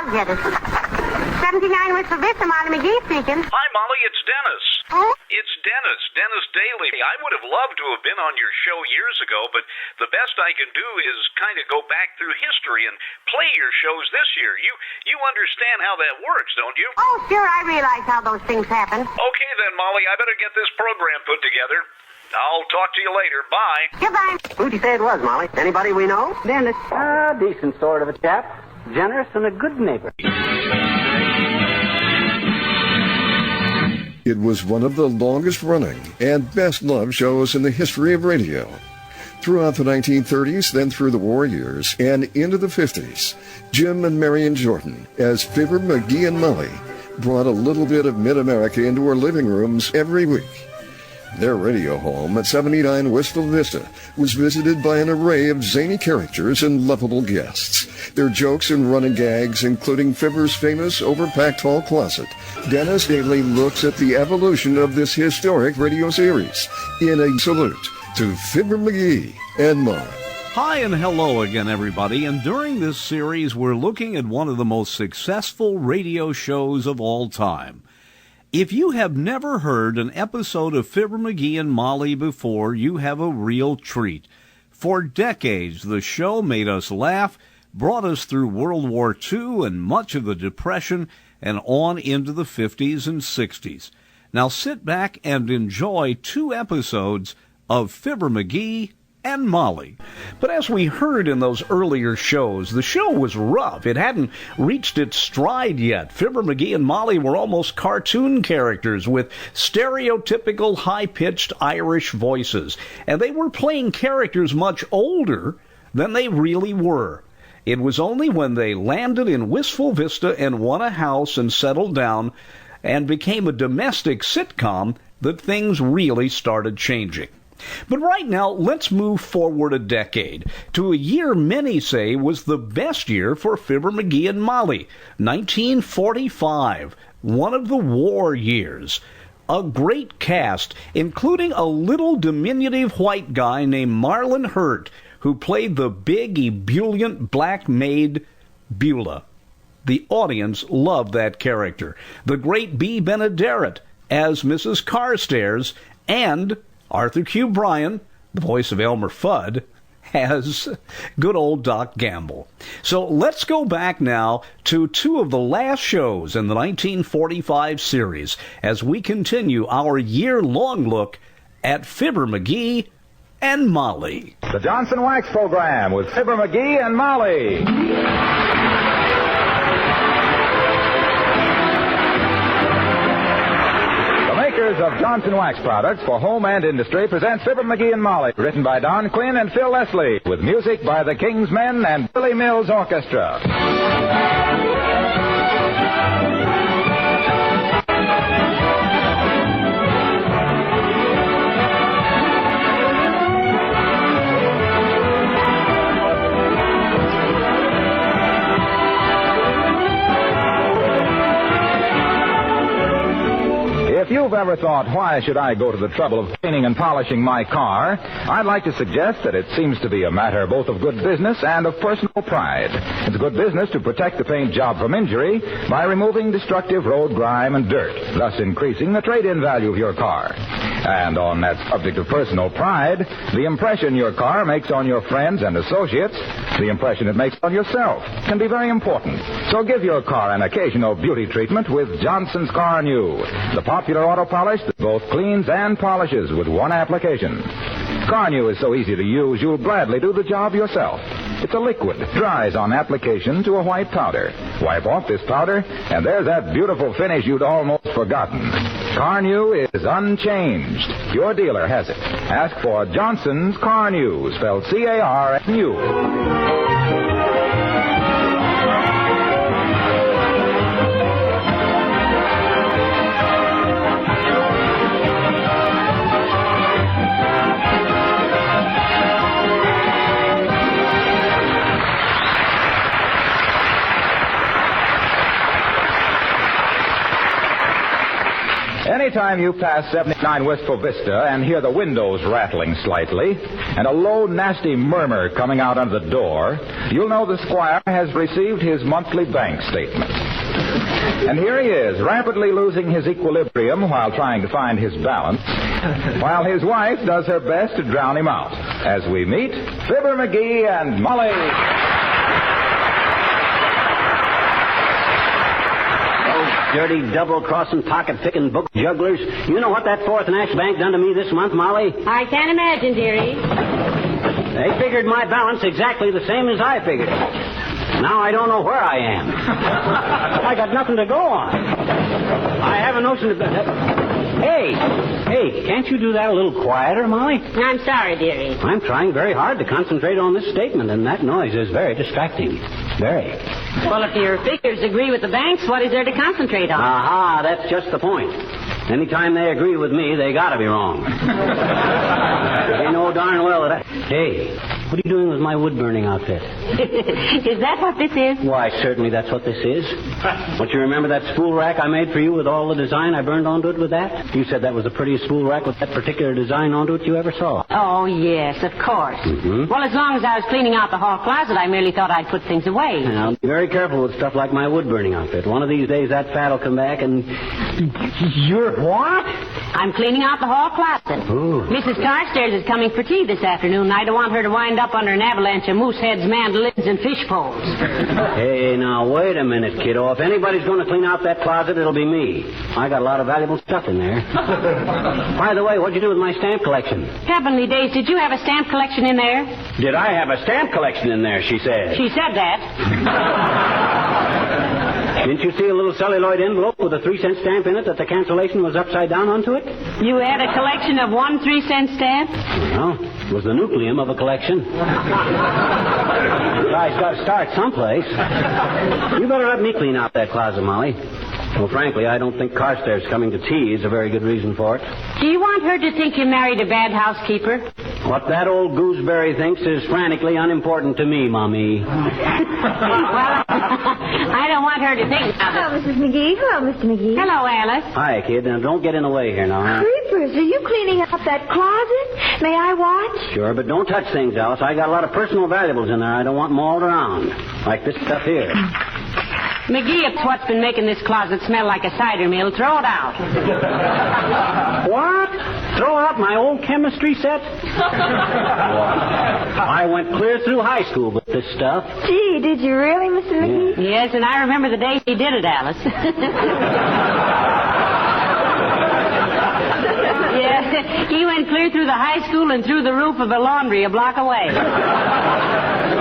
I'll get it. 79 West Vista, Molly McGee speaking. Hi, Molly, it's Dennis. Oh? It's Dennis Daly. I would have loved to have been on your show years ago, but the best I can do is kind of go back through history and play your shows this year. You understand how that works, don't you? Oh, sure, I realize how those things happen. Okay then, Molly, I better get this program put together. I'll talk to you later. Bye. Goodbye. Who'd you say it was, Molly? Anybody we know? Dennis, decent sort of a chap. Generous and a good neighbor. It was one of the longest-running and best-loved shows in the history of radio. Throughout the 1930s, then through the war years, and into the 50s, Jim and Marion Jordan, as Fibber McGee and Molly, brought a little bit of mid-America into our living rooms every week. Their radio home at 79 Wistful Vista was visited by an array of zany characters and lovable guests. Their jokes and running gags, including Fibber's famous overpacked hall closet. Dennis Daly looks at the evolution of this historic radio series in a salute to Fibber McGee and Molly. Hi and hello again, everybody. And during this series, we're looking at one of the most successful radio shows of all time. If you have never heard an episode of Fibber McGee and Molly before, you have a real treat. For decades, the show made us laugh, brought us through World War II and much of the Depression, and on into the 50s and 60s. Now sit back and enjoy 2 episodes of Fibber McGee and Molly. But as we heard in those earlier shows, the show was rough. It hadn't reached its stride yet. Fibber McGee and Molly were almost cartoon characters with stereotypical high-pitched Irish voices. And they were playing characters much older than they really were. It was only when they landed in Wistful Vista and won a house and settled down and became a domestic sitcom that things really started changing. But right now, let's move forward a decade to a year many say was the best year for Fibber McGee and Molly, 1945, one of the war years. A great cast, including a little diminutive white guy named Marlon Hurt, who played the big, ebullient black maid, Beulah. The audience loved that character. The great Bea Benaderet as Mrs. Carstairs, and Arthur Q. Bryan, the voice of Elmer Fudd, as good old Doc Gamble. So let's go back now to 2 of the last shows in the 1945 series as we continue our year-long look at Fibber McGee and Molly. The Johnson Wax Program with Fibber McGee and Molly. Makers of Johnson Wax products for home and industry present Fibber McGee and Molly, written by Don Quinn and Phil Leslie, with music by the King's Men and Billy Mills Orchestra. If you've ever thought, why should I go to the trouble of cleaning and polishing my car, I'd like to suggest that it seems to be a matter both of good business and of personal pride. It's good business to protect the paint job from injury by removing destructive road grime and dirt, thus increasing the trade-in value of your car. And on that subject of personal pride, the impression your car makes on your friends and associates, the impression it makes on yourself, can be very important. So give your car an occasional beauty treatment with Johnson's Car New, the popular auto polish that both cleans and polishes with one application. Car New is so easy to use, you'll gladly do the job yourself. It's a liquid, dries on application to a white powder. Wipe off this powder, and there's that beautiful finish you'd almost forgotten. Car New is unchanged. Your dealer has it. Ask for Johnson's Car New, spelled C-A-R New. anytime you pass 79 Wistful Vista and hear the windows rattling slightly and a low, nasty murmur coming out under the door, you'll know the squire has received his monthly bank statement. And here he is, rapidly losing his equilibrium while trying to find his balance, while his wife does her best to drown him out. As we meet, Fibber McGee and Molly. Dirty, double-crossing, pocket-picking book jugglers. You know what that Fourth Nash Bank done to me this month, Molly? I can't imagine, dearie. They figured my balance exactly the same as I figured it. Now I don't know where I am. I got nothing to go on. I have a notion of... Hey, can't you do that a little quieter, Molly? I'm sorry, dearie. I'm trying very hard to concentrate on this statement, and that noise is very distracting. Very. Well, if your figures agree with the banks, what is there to concentrate on? Aha, that's just the point. Anytime they agree with me, they gotta be wrong. They know darn well that Hey, what are you doing with my wood-burning outfit? Is that what this is? Why, certainly that's what this is. Don't you remember that spool rack I made for you with all the design I burned onto it with that? You said that was the prettiest spool rack with that particular design onto it you ever saw. Oh, yes, of course. Mm-hmm. Well, as long as I was cleaning out the hall closet, I merely thought I'd put things away. Now, be very careful with stuff like my wood-burning outfit. One of these days that fat will come back and... You're what? I'm cleaning out the hall closet. Ooh. Mrs. Carstairs is coming for tea this afternoon, and I don't want her to wind up under an avalanche of moose heads, mandolins, and fish poles. Hey, now, wait a minute, kiddo. If anybody's going to clean out that closet, it'll be me. I got a lot of valuable stuff in there. By the way, what'd you do with my stamp collection? Heavenly days, did you have a stamp collection in there? Did I have a stamp collection in there, she said. She said that. Didn't you see a little celluloid envelope with a 3-cent stamp in it that the cancellation was upside down onto it? You had a collection of 1 3-cent stamp? Well, it was the nucleum of a collection. Guy's got to start someplace. You better let me clean out that closet, Molly. Well, frankly, I don't think Carstairs coming to tea is a very good reason for it. Do you want her to think you married a bad housekeeper? What that old gooseberry thinks is frantically unimportant to me, Mommy. Well, I don't want her to think... Hello, Mrs. McGee. Hello, Mr. McGee. Hello, Alice. Hi, kid. Now, don't get in the way here now, huh? Creepers, are you cleaning out that closet? May I watch? Sure, but don't touch things, Alice. I got a lot of personal valuables in there. I don't want them all around. Like this stuff here. McGee, it's what's been making this closet smell like a cider mill. Throw it out. What? Throw out my old chemistry set? I went clear through high school with this stuff. Gee, did you really, Mr. McGee? Yes, and I remember the day he did it, Alice. Yes, he went clear through the high school and through the roof of the laundry a block away.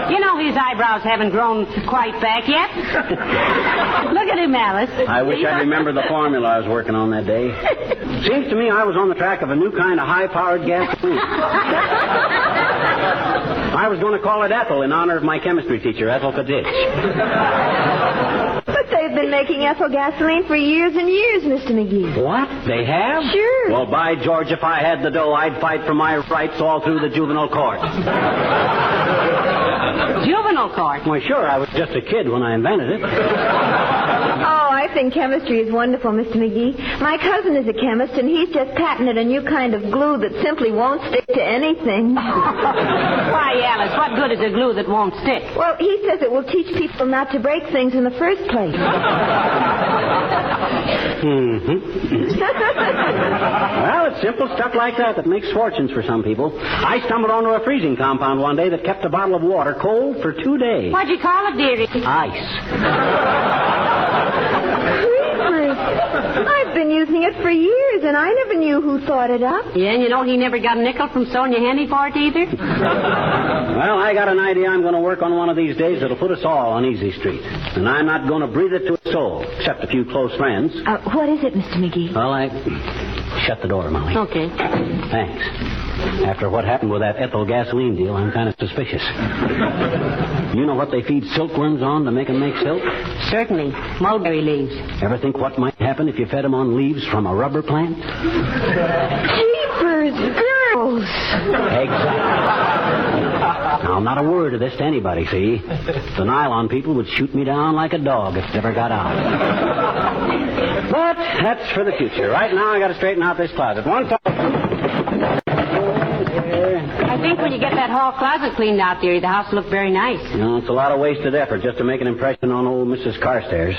You know his eyebrows haven't grown quite back yet. Look at him, Alice. I wish I remembered the formula I was working on that day. Seems to me I was on the track of a new kind of high-powered gasoline. I was going to call it Ethel in honor of my chemistry teacher, Ethel Kadich. But they've been making ethyl gasoline for years and years, Mr. McGee. What? They have? Sure. Well, by George, if I had the dough, I'd fight for my rights all through the juvenile court. Juvenile court? Why, sure, I was just a kid when I invented it. Oh, I think chemistry is wonderful, Mr. McGee. My cousin is a chemist, and he's just patented a new kind of glue that simply won't stick to anything. Why, Alice, what good is a glue that won't stick? Well, he says it will teach people not to break things in the first place. Well, it's simple stuff like that makes fortunes for some people. I stumbled onto a freezing compound one day that kept a bottle of water cold for 2 days. What'd you call it, dearie? Ice. Creepers. I've been using it for years, and I never knew who thought it up. Yeah, and you know he never got a nickel from Sonia Henny for it either? Well, I got an idea I'm going to work on one of these days that'll put us all on Easy Street. And I'm not going to breathe it to a soul, except a few close friends. What is it, Mr. McGee? Well, shut the door, Molly. Okay. Thanks. After what happened with that ethyl gasoline deal, I'm kind of suspicious. You know what they feed silkworms on to make them make silk? Certainly. Mulberry leaves. Ever think what might happen if you fed them on leaves from a rubber plant? Jeepers, girls! Exactly. Now, not a word of this to anybody, see? The nylon people would shoot me down like a dog if it ever got out. But that's for the future. Right now, I got to straighten out this closet. One I think when you get that hall closet cleaned out, dearie, the house will look very nice. It's a lot of wasted effort just to make an impression on old Mrs. Carstairs.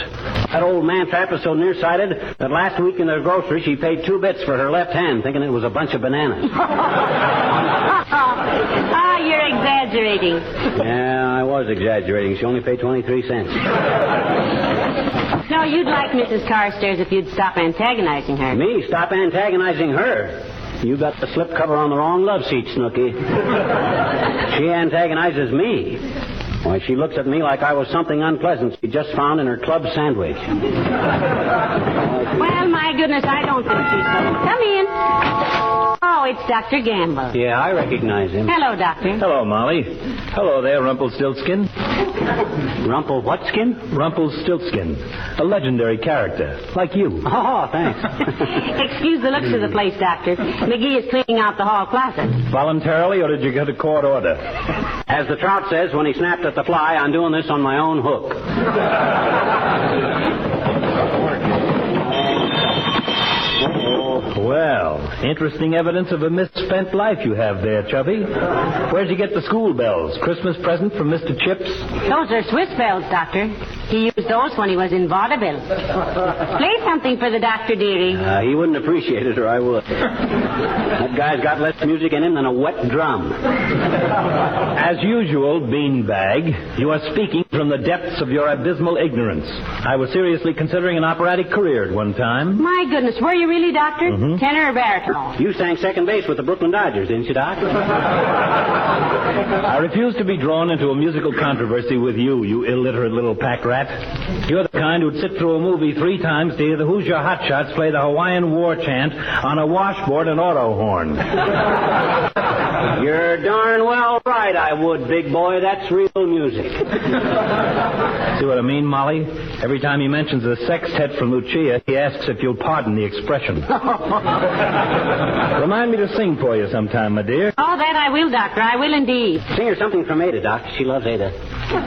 That old man-trap is so nearsighted that last week in the grocery she paid 2 bits for her left hand, thinking it was a bunch of bananas. Ah, you're exaggerating. Yeah, I was exaggerating. She only paid 23 cents. No, you'd like Mrs. Carstairs if you'd stop antagonizing her. Me? Stop antagonizing her? You got the slipcover on the wrong love seat, Snooky. She antagonizes me. Why, she looks at me like I was something unpleasant she just found in her club sandwich. Well, my goodness, I don't think she's so. Come in. Oh, it's Dr. Gamble. Yeah, I recognize him. Hello, Doctor. Hello, Molly. Hello there, Rumpelstiltskin. Rumple what skin? Rumpelstiltskin. A legendary character, like you. Oh, thanks. Excuse the looks of the place, Doctor. McGee is cleaning out the hall closet. Voluntarily, or did you get a court order? As the trout says when he snapped at the fly, I'm doing this on my own hook. Well, interesting evidence of a misspent life you have there, Chubby. Where'd you get the school bells? Christmas present from Mr. Chips? Those are Swiss bells, Doctor. He used those when he was in vaudeville. Play something for the doctor, dearie. He wouldn't appreciate it, or I would. That guy's got less music in him than a wet drum. As usual, beanbag, you are speaking from the depths of your abysmal ignorance. I was seriously considering an operatic career at one time. My goodness, were you really, Doctor? Mm-hmm. Tenor or baritone? You sang second base with the Brooklyn Dodgers, didn't you, Doc? I refuse to be drawn into a musical controversy with you, you illiterate little pack rat. You're the kind who'd sit through a movie 3 times to hear the Hoosier Hotshots play the Hawaiian War chant on a washboard and auto horn. You're darn well right, I would, big boy. That's real music. See what I mean, Molly? Every time he mentions the sextet from Lucia, he asks if you'll pardon the expression. Remind me to sing for you sometime, my dear. Oh, that I will, Doctor. I will indeed. Sing her something from Ada, Doc. She loves Ada.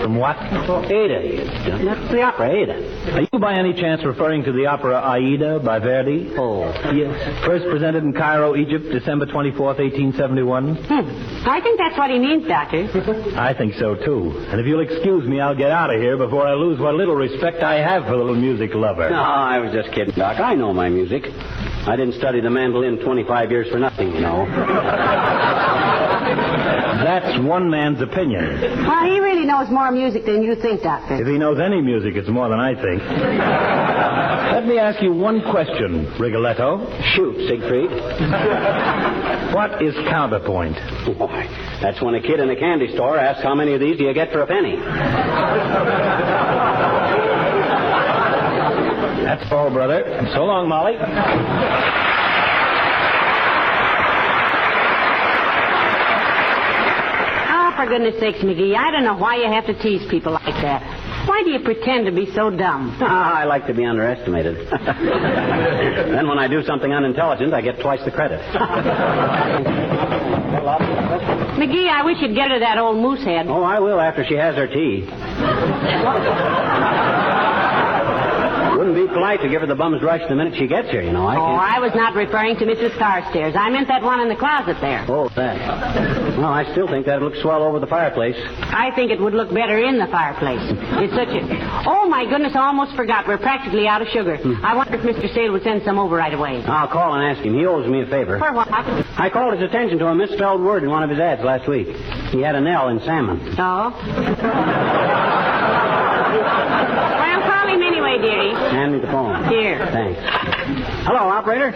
From what? Ada. That's the opera, Ada. Are you by any chance referring to the opera Aida by Verdi? Oh, yes. First presented in Cairo, Egypt, December 24th, 1871. I think that's what he means, Doctor. I think so, too. And if you'll excuse me, I'll get out of here before I lose what little respect I have for the little music lover. No, I was just kidding, Doc. I know my music. I didn't study the mandolin 25 years for nothing, you know. That's one man's opinion. Well, he really knows more music than you think, Doctor. If he knows any music, it's more than I think. Let me ask you one question, Rigoletto. Shoot, Siegfried. What is counterpoint? Why, that's when a kid in a candy store asks how many of these do you get for a penny. That's all, brother. So long, Molly. Oh, for goodness sakes, McGee, I don't know why you have to tease people like that. Why do you pretend to be so dumb? I like to be underestimated. Then when I do something unintelligent, I get twice the credit. McGee, I wish you'd get her that old moose head. Oh, I will after she has her tea. Wouldn't be polite to give her the bum's rush the minute she gets here, you know. I was not referring to Mrs. Carstairs. I meant that one in the closet there. Oh, that. Well, I still think that'd look swell over the fireplace. I think it would look better in the fireplace. It's such a... Oh, my goodness, I almost forgot. We're practically out of sugar. I wonder if Mr. Sale would send some over right away. I'll call and ask him. He owes me a favor. For what? I called his attention to a misspelled word in one of his ads last week. He had an L in salmon. Oh? Well, call him anyway, dearie. Hand me the phone. Here. Thanks. Hello, operator.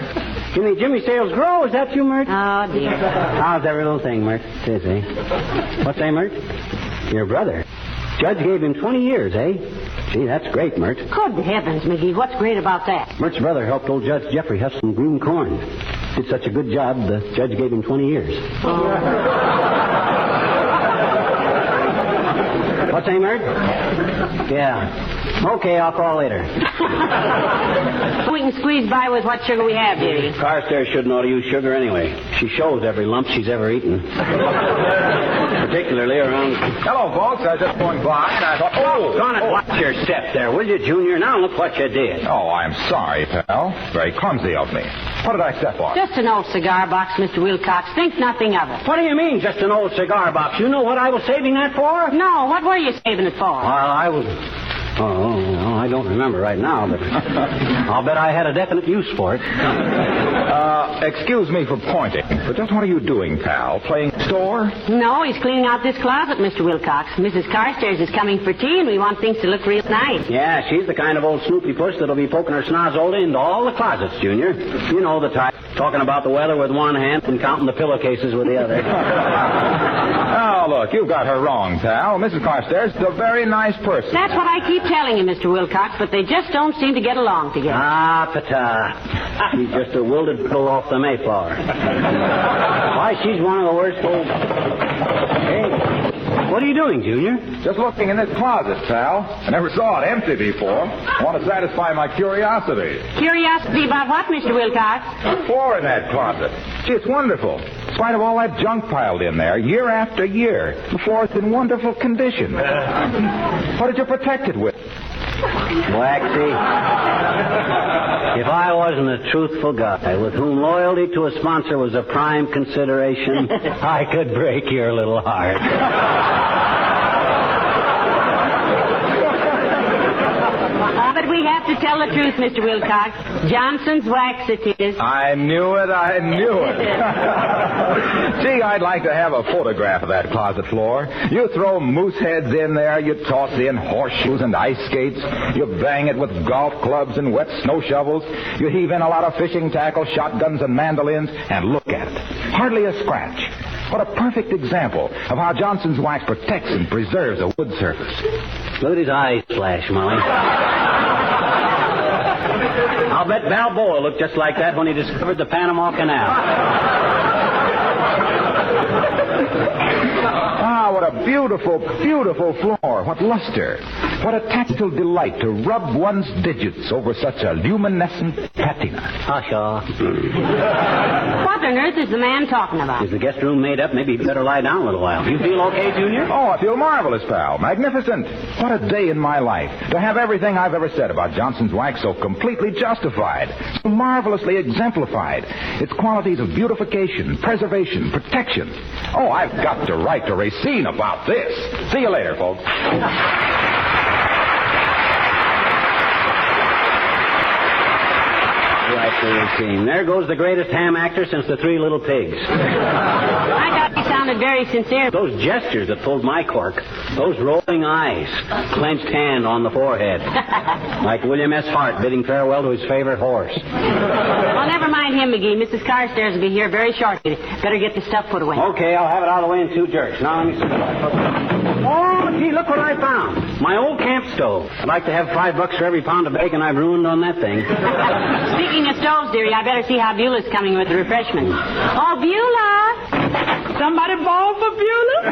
Jimmy Sales Grow. Is that you, Mert? Oh, dear. How's every little thing, Mert? It is, eh? What's that, Mert? Your brother. Judge gave him 20 years, eh? Gee, that's great, Mert. Good heavens, McGee. What's great about that? Mert's brother helped old Judge Jeffrey hustle some green corn. Did such a good job, the judge gave him 20 years. What's that, Mert? Yeah. Okay, I'll call later. We can squeeze by with what sugar we have, dearie. Carstairs shouldn't ought to use sugar anyway. She shows every lump she's ever eaten. Particularly around... Hello, folks. I was just going by, and I thought... Oh, watch your step there, will you, Junior? Now look what you did. Oh, I'm sorry, pal. Very clumsy of me. What did I step on? Just an old cigar box, Mr. Wilcox. Think nothing of it. What do you mean, just an old cigar box? You know what I was saving that for? No, what were you saving it for? I was... Oh, I don't remember right now, but I'll bet I had a definite use for it. Excuse me for pointing, but just what are you doing, pal? Playing store? No, he's cleaning out this closet, Mr. Wilcox. Mrs. Carstairs is coming for tea, and we want things to look real nice. Yeah, she's the kind of old snoopy puss that'll be poking her snozzle into all the closets, Junior. You know the type. Talking about the weather with one hand and counting the pillowcases with the other. Oh, look, you've got her wrong, pal. Mrs. Carstairs is a very nice person. That's what I keep telling you, Mr. Wilcox, but they just don't seem to get along together. Ah, pata. She's just a wilted pull off the Mayflower. Why, she's one of the worst old... Hey, what are you doing, Junior? Just looking in this closet, pal. I never saw it empty before. I want to satisfy my curiosity. Curiosity about what, Mr. Wilcox? The floor in that closet. Gee, it's wonderful. In spite of all that junk piled in there, year after year, the floor is in wonderful condition. What did you protect it with? Waxy. If I wasn't a truthful guy with whom loyalty to a sponsor was a prime consideration, I could break your little heart. But we have to tell the truth, Mr. Wilcox. Johnson's wax it is. I knew it. Gee, I'd like to have a photograph of that closet floor. You throw moose heads in there, you toss in horseshoes and ice skates, you bang it with golf clubs and wet snow shovels, you heave in a lot of fishing tackle, shotguns and mandolins, and look at it. Hardly a scratch. What a perfect example of how Johnson's wax protects and preserves a wood surface. Look at his eyes flash, Molly. I'll bet Balboa looked just like that when he discovered the Panama Canal. Ah, what a beautiful, beautiful floor. What luster. What a tactile delight to rub one's digits over such a luminescent patina. Asha. What on earth is the man talking about? Is the guest room made up? Maybe you better lie down a little while. You feel okay, Junior? Oh, I feel marvelous, pal. Magnificent. What a day in my life. To have everything I've ever said about Johnson's wax so completely justified, so marvelously exemplified. Its qualities of beautification, preservation, protection. Oh, I've got to write to Racine about this. See you later, folks. There goes the greatest ham actor since the Three Little Pigs. I thought he sounded very sincere. Those gestures that pulled my cork, those rolling eyes, clenched hand on the forehead, like William S. Hart bidding farewell to his favorite horse. Well, never mind him, McGee. Mrs. Carstairs will be here very shortly. Better get the stuff put away. Okay, I'll have it out of the way in 2 jerks. Now let me see. Oh, gee, look what I found. My old camp stove. I'd like to have $5 for every pound of bacon I've ruined on that thing. Speaking of stoves, dearie, I better see how Beulah's coming with the refreshments. Oh, Beulah! Somebody ball for Beulah?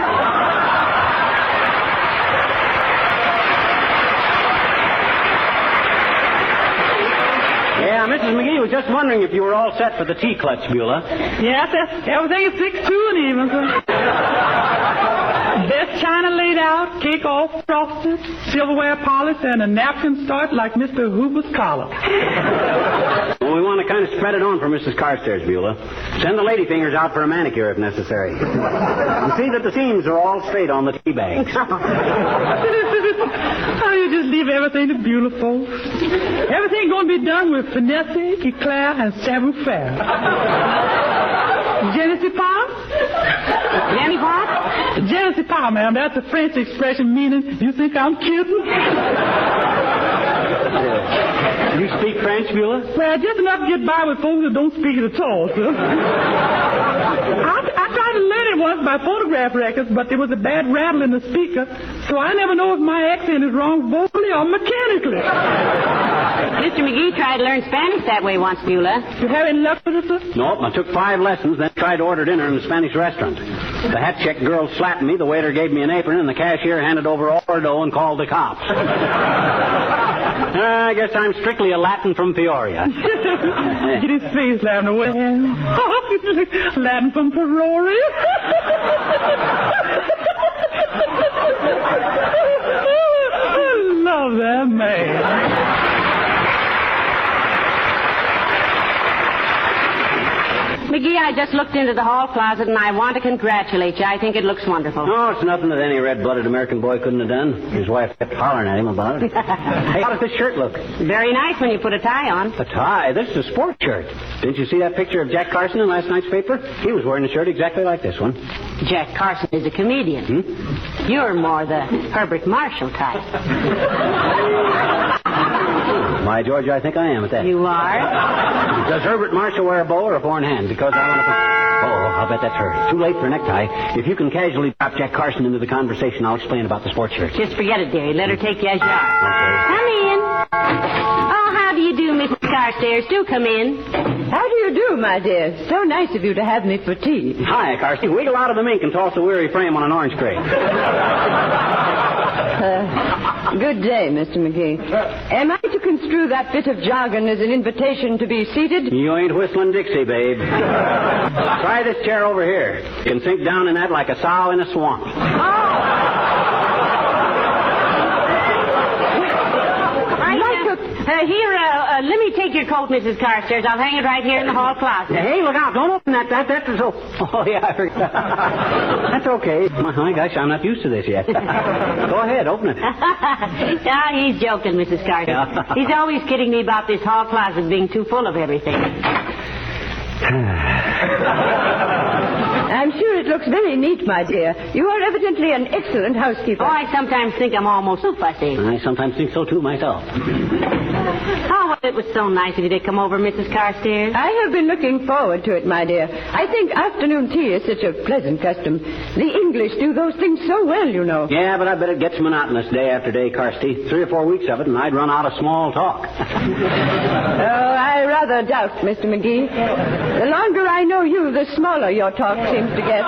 Yeah, Mrs. McGee was just wondering if you were all set for the tea clutch, Beulah. Yes, everything is 6-2 and even, sir. Best china laid out, cake all frosted, silverware polished, and a napkin starched like Mr. Hoover's collar. Well, we want to kind of spread it on for Mrs. Carstairs, Beulah. Send the lady fingers out for a manicure if necessary. And see that the seams are all straight on the tea bags. Oh, you just leave everything to Beulah, folks. Everything going to be done with finesse, eclair, and savoir-faire. Je ne sais pas? Jenny what? Je ne sais pas, ma'am. That's a French expression meaning, you think I'm kidding? You speak French, Beulah? Well, just enough to get by with folks that don't speak it at all, sir. I tried to learn it once by phonograph records, but there was a bad rattle in the speaker, So I never know if my accent is wrong vocally or mechanically. Mr. McGee tried to learn Spanish that way once, Beulah. You having luck with it, sir? Nope, I took 5 lessons, then tried to order dinner in a Spanish restaurant. The hat check girl slapped me, the waiter gave me an apron, and the cashier handed over all her dough and called the cops. I guess I'm strictly a Latin from Peoria. Get his face laughing away. Latin from Peoria. I love that man. McGee, I just looked into the hall closet, and I want to congratulate you. I think it looks wonderful. No, it's nothing that any red-blooded American boy couldn't have done. His wife kept hollering at him about it. Hey, how does this shirt look? Very nice when you put a tie on. A tie? This is a sports shirt. Didn't you see that picture of Jack Carson in last night's paper? He was wearing a shirt exactly like this one. Jack Carson is a comedian. You're more the Herbert Marshall type. My George, I think I am at that. You are? Does Herbert Marshall wear a bow or a four in hand? Because I want to... Oh, I'll bet that's her. Too late for a necktie. If you can casually drop Jack Carson into the conversation, I'll explain about the sports shirt. Just forget it, dearie. Let her take you as you are. Okay. Come in. Oh, how do you do, Mrs. Carstairs? Do come in. How do you do, my dear? So nice of you to have me for tea. Hi, Carson. Wiggle out of the mink and toss a weary frame on an orange crate. Good day, Mr. McGee. Am I to construe that bit of jargon as an invitation to be seated? You ain't whistling Dixie, babe. Try this chair over here. You can sink down in that like a sow in a swamp. Let me take your coat, Mrs. Carstairs. I'll hang it right here in the hall closet. Hey, look out. Don't open that. That's so... Oh, yeah, I forgot. That's okay. My gosh, I'm not used to this yet. Go ahead, open it. He's joking, Mrs. Carstairs. He's always kidding me about this hall closet being too full of everything. I'm sure it looks very neat, my dear. You are evidently an excellent housekeeper. Oh, I sometimes think I'm almost too fussy. I sometimes think so, too, myself. Oh, it was so nice of you to come over, Mrs. Carstairs. I have been looking forward to it, my dear. I think afternoon tea is such a pleasant custom. The English do those things so well, you know. Yeah, but I bet it gets monotonous day after day, Carsty. 3 or 4 weeks of it, and I'd run out of small talk. Oh, I rather doubt, Mr. McGee. The longer I know you, the smaller your talk seems to get.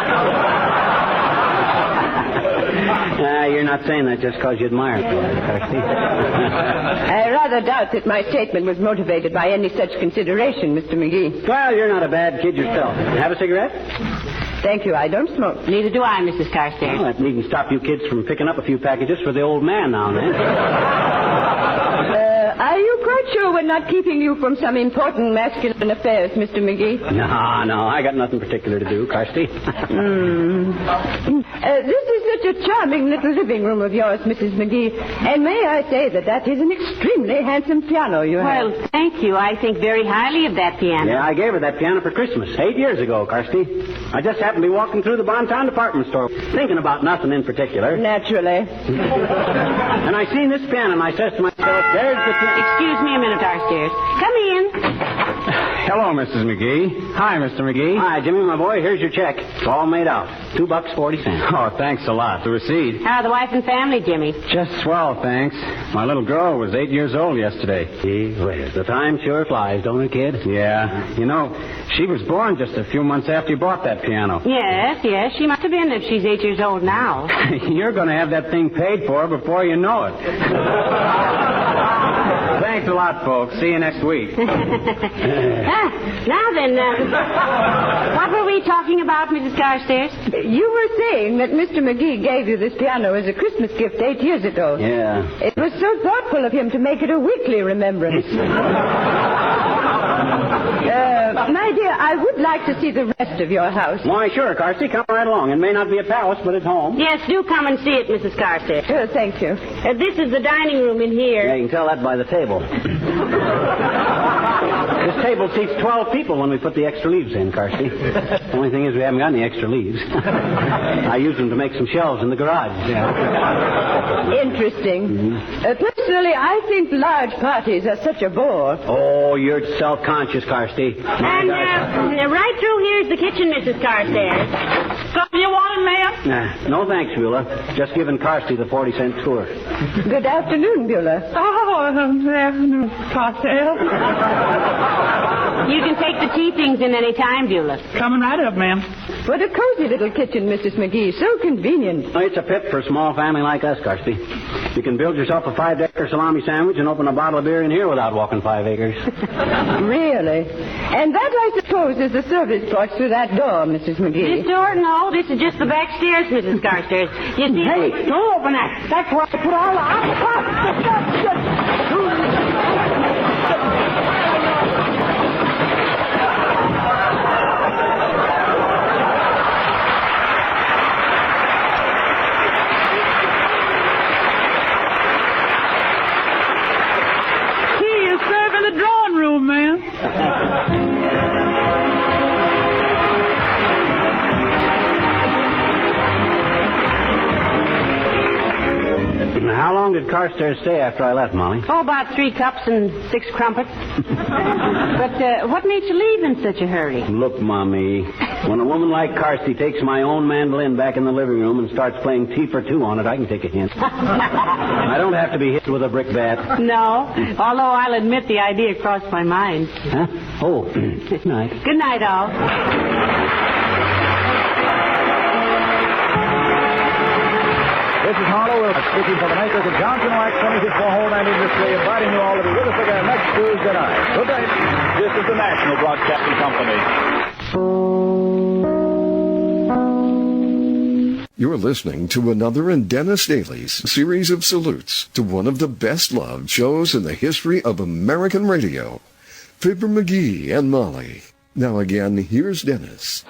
You're not saying that just because you admire it, Carsty. I rather doubt that my statement was motivated by any such consideration, Mr. McGee. Well, you're not a bad kid yourself. Have a cigarette? Thank you. I don't smoke. Neither do I, Mrs. Carstairs. Well, that needn't stop you kids from picking up a few packages for the old man now and then. Are you quite sure we're not keeping you from some important masculine affairs, Mr. McGee? No, I got nothing particular to do, Carsty. This is such a charming little living room of yours, Mrs. McGee. And may I say that is an extremely handsome piano you have. Well, thank you. I think very highly of that piano. Yeah, I gave her that piano for Christmas 8 years ago, Carsty. I just happened to be walking through the Bontown department store, thinking about nothing in particular. Naturally. And I seen this piano, and I says to myself, there's the piano. Excuse me a minute, Carstairs. Come in. Hello, Mrs. McGee. Hi, Mr. McGee. Hi, Jimmy, my boy. Here's your check. It's all made out. $2.40. Oh, thanks a lot. The receipt. How are the wife and family, Jimmy? Just swell, thanks. My little girl was 8 years old yesterday. Gee whiz, the time sure flies, don't it, kid? Yeah. You know, she was born just a few months after you bought that piano. Yes. She must have been if she's 8 years old now. You're going to have that thing paid for before you know it. Thanks a lot, folks. See you next week. Now then, what were we talking about, Mrs. Carstairs? You were saying that Mr. McGee gave you this piano as a Christmas gift 8 years ago. Yeah. It was so thoughtful of him to make it a weekly remembrance. My dear, I would like to see the rest of your house. Why, sure, Carsty. Come right along. It may not be a palace, but it's home. Yes, do come and see it, Mrs. Carstairs. Thank you. This is the dining room in here. Yeah, you can tell that by the table. This table seats 12 people when we put the extra leaves in, Carsey. The only thing is we haven't got any extra leaves. I use them to make some shelves in the garage. Yeah. Interesting. Personally, I think large parties are such a bore. Oh, you're self-conscious, Carsey. And right through here's the kitchen, Mrs. Carstairs. Something you wanted, ma'am? No thanks, Beulah. Just giving Carsey the 40-cent tour. Good afternoon, Beulah. Oh, good afternoon, Carstairs. You can take the tea things in any time, Beulah. Coming right up, ma'am. What a cozy little kitchen, Mrs. McGee. So convenient. Oh, it's a pip for a small family like us, Carsey. You can build yourself a 5-decker salami sandwich and open a bottle of beer in here without walking 5 acres. Really? And that, I suppose, is the service porch through that door, Mrs. McGee. This door? No, this is just the back stairs, Mrs. Carstairs. You see... Hey, don't open that. That's where I put all The drawing room, ma'am. How long did Carstairs stay after I left, Molly? Oh, about 3 cups and 6 crumpets. But what made you leave in such a hurry? Look, Mommy, when a woman like Carsey takes my own mandolin back in the living room and starts playing Tea for Two on it, I can take a hint. I don't have to be hit with a brick bat. No, although I'll admit the idea crossed my mind. Huh? Oh, good night. Good night, all. This is Harlow Wilkes speaking for the makers of Johnson Wax Finishes for Home and Industry, inviting you all to be with us again next Tuesday night. Good night. This is the National Broadcasting Company. You're listening to another in Dennis Daly's series of salutes to one of the best-loved shows in the history of American radio, Fibber McGee and Molly. Now again, here's Dennis.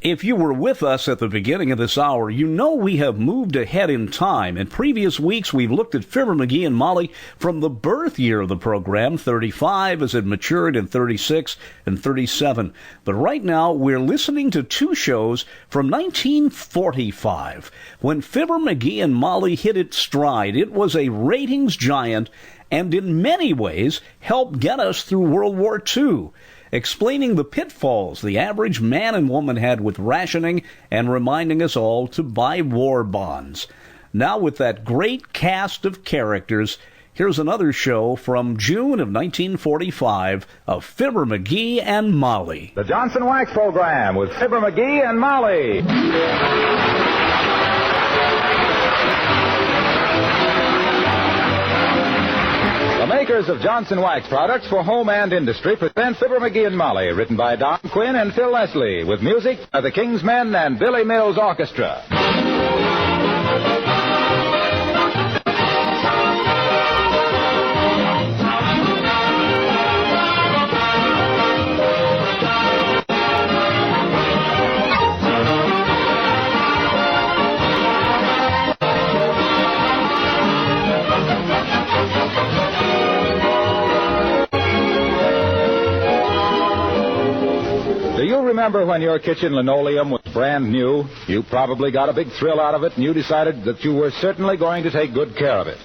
If you were with us at the beginning of this hour, you know we have moved ahead in time. In previous weeks, we've looked at Fibber McGee and Molly from the birth year of the program, 35, as it matured in 36 and 37. But right now, we're listening to 2 shows from 1945, when Fibber McGee and Molly hit its stride. It was a ratings giant and in many ways helped get us through World War II. Explaining the pitfalls the average man and woman had with rationing and reminding us all to buy war bonds. Now with that great cast of characters, here's another show from June of 1945 of Fibber McGee and Molly. The Johnson Wax Program with Fibber McGee and Molly. The makers of Johnson Wax products for home and industry present Fibber McGee and Molly, written by Don Quinn and Phil Leslie, with music by the King's Men and Billy Mills Orchestra. Remember when your kitchen linoleum was brand new? You probably got a big thrill out of it, and you decided that you were certainly going to take good care of it.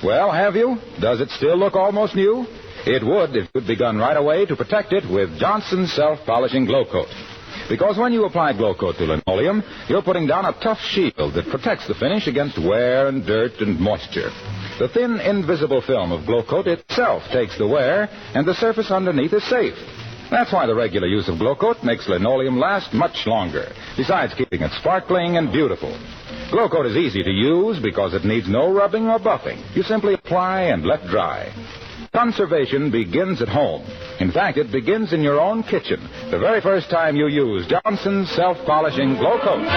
Well, have you? Does it still look almost new? It would if you'd begun right away to protect it with Johnson's Self-Polishing Glow Coat. Because when you apply Glow Coat to linoleum, you're putting down a tough shield that protects the finish against wear and dirt and moisture. The thin, invisible film of Glow Coat itself takes the wear, and the surface underneath is safe. That's why the regular use of Glow Coat makes linoleum last much longer, besides keeping it sparkling and beautiful. Glow Coat is easy to use because it needs no rubbing or buffing. You simply apply and let dry. Conservation begins at home. In fact, it begins in your own kitchen, the very first time you use Johnson's Self-Polishing Glow Coat.